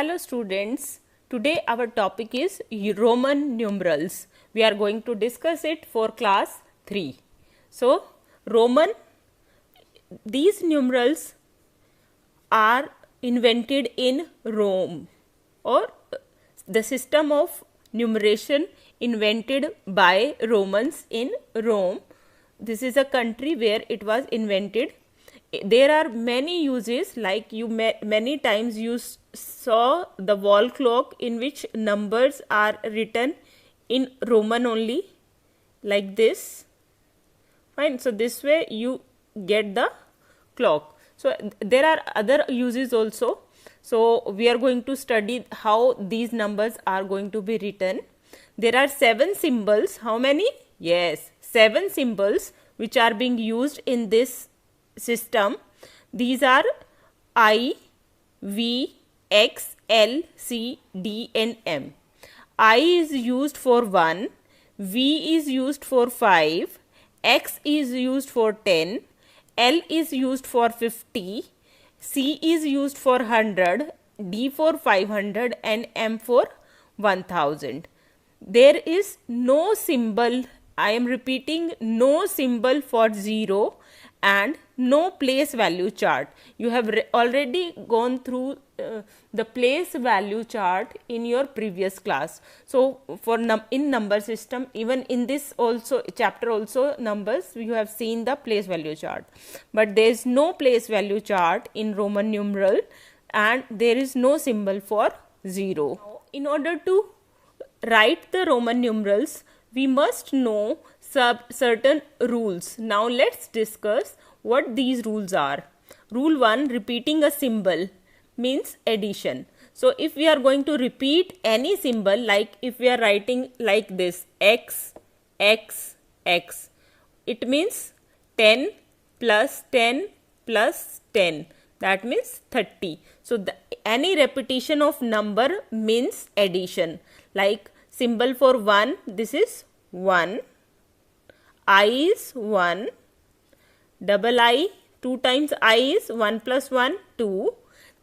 Hello students, today our topic is Roman numerals. We are going to discuss it for class 3. So, these numerals are invented in Rome, or the system of numeration invented by Romans in Rome. This is a country where it was invented. There are many uses, like many times you saw the wall clock in which numbers are written in Roman only, like this. Fine. So this way you get the clock. So there are other uses also. So we are going to study how these numbers are going to be written. There are 7 symbols. How many? Yes, 7 symbols which are being used in this system. These are I, V, X, L, C, D and M. I is used for 1, V is used for 5, X is used for 10, L is used for 50, C is used for 100, D for 500 and M for 1000. There is no symbol, I am repeating, no symbol for 0 and no place value chart. You have already gone through the place value chart in your previous class. So for in number system, even in this also chapter also numbers, you have seen the place value chart, but there is no place value chart in Roman numeral and there is no symbol for 0. In order to write the Roman numerals, we must know certain rules. Now let's discuss what these rules are. Rule 1, repeating a symbol means addition. So if we are going to repeat any symbol, like if we are writing like this X, X, X, it means 10 plus 10 plus 10, that means 30. So any repetition of number means addition. Like symbol for 1, this is 1, I is 1, double I, 2 times I is 1 plus 1, 2,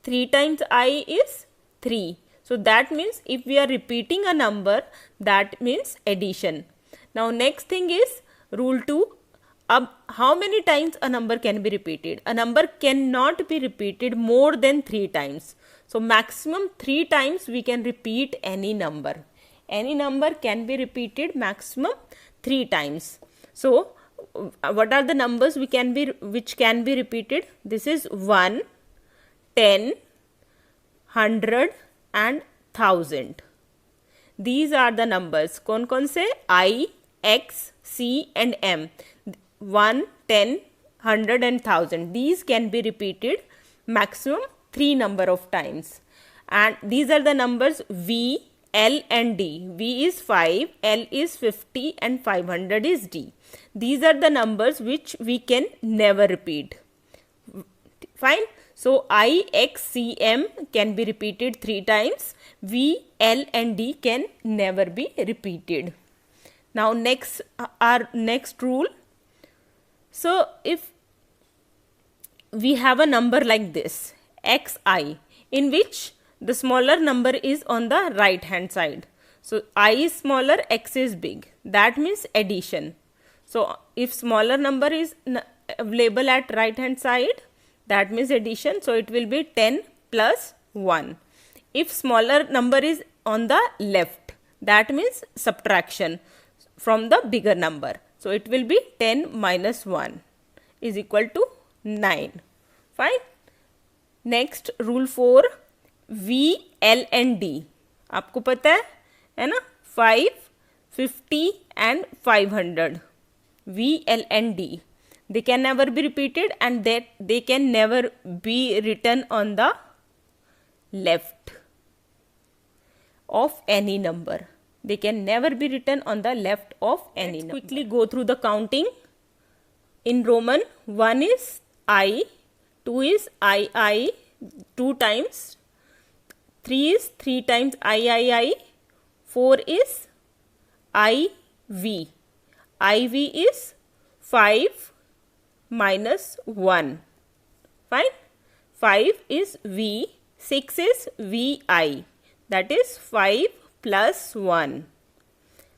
3 times I is 3. So that means if we are repeating a number, that means addition. Now next thing is rule 2. How many times a number can be repeated? A number cannot be repeated more than 3 times. So maximum 3 times we can repeat any number. Any number can be repeated maximum 3 times. So what are the numbers which can be repeated? This is 1, 10, 100 and 1000. These are the numbers. कौन से? I, X, C and M. 1, 10, 100 and 1000. These can be repeated maximum 3 number of times. And these are the numbers V, L and D. V is 5, L is 50 and 500 is D. These are the numbers which we can never repeat. Fine. So I, X, C, M can be repeated 3 times. V, L and D can never be repeated. Now our next rule. So if we have a number like this, Xi, in which the smaller number is on the right hand side. So I is smaller, X is big. That means addition. So if smaller number is available at right hand side, that means addition. So it will be 10 plus 1. If smaller number is on the left, that means subtraction from the bigger number. So it will be 10 minus 1 is equal to 9. Fine. Next rule 4. V, L and D. आपको पता है ना? 5, 50 and 500. V, L and D. They can never be repeated and that they can never be written on the left of any number. They can never be written on the left of any number. Let's quickly go through the counting. In Roman, 1 is I, 2 is I, 2 times, 3 is 3 times I, 4 is IV. IV is 5 minus 1. Fine. 5 is V, 6 is Vi, that is 5 plus 1.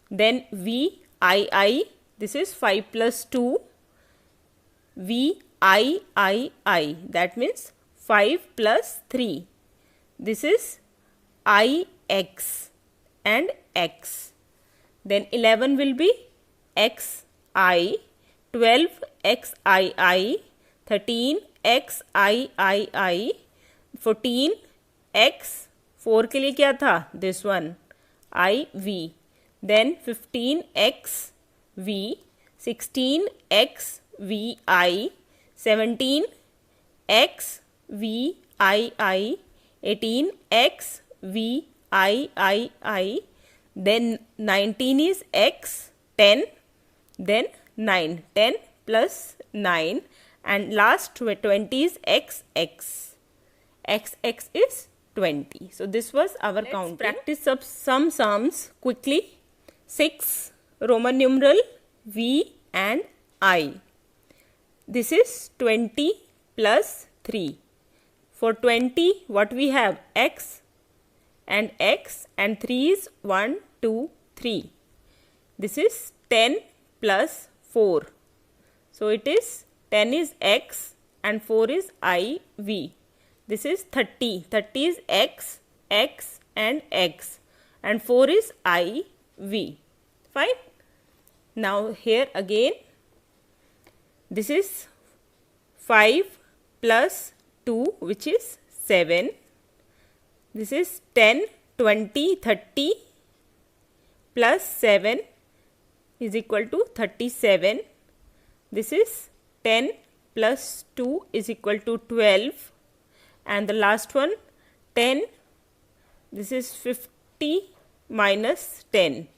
Then Vii, this is 5 plus 2. Vii, that means 5 plus 3. This is Ix and X. Then 11 will be Xi, 12 Xii, 13 Xii, 14 X, 4 के लिए क्या था? This one, IV. Then 15 XV, 16 XVI, 17 XVI, 18 XVI, then 19 is X, 10, then 9, 10 plus 9, and last 20 is XX. XX is 20. So this was our count. Practice up some sums quickly. 6 Roman numeral V and I. This is 20 plus 3. For 20, what we have? X, and 3 is 1, 2, 3. This is 10 plus 4. So it is 10 is X and 4 is IV. This is 30. 30 is X, and 4 is IV. Fine. Now here again, this is 5 plus 2, which is 7. This is 10, 20, 30 plus 7 is equal to 37. This is 10 plus 2 is equal to 12. And the last one, 10. This is 50 minus 10.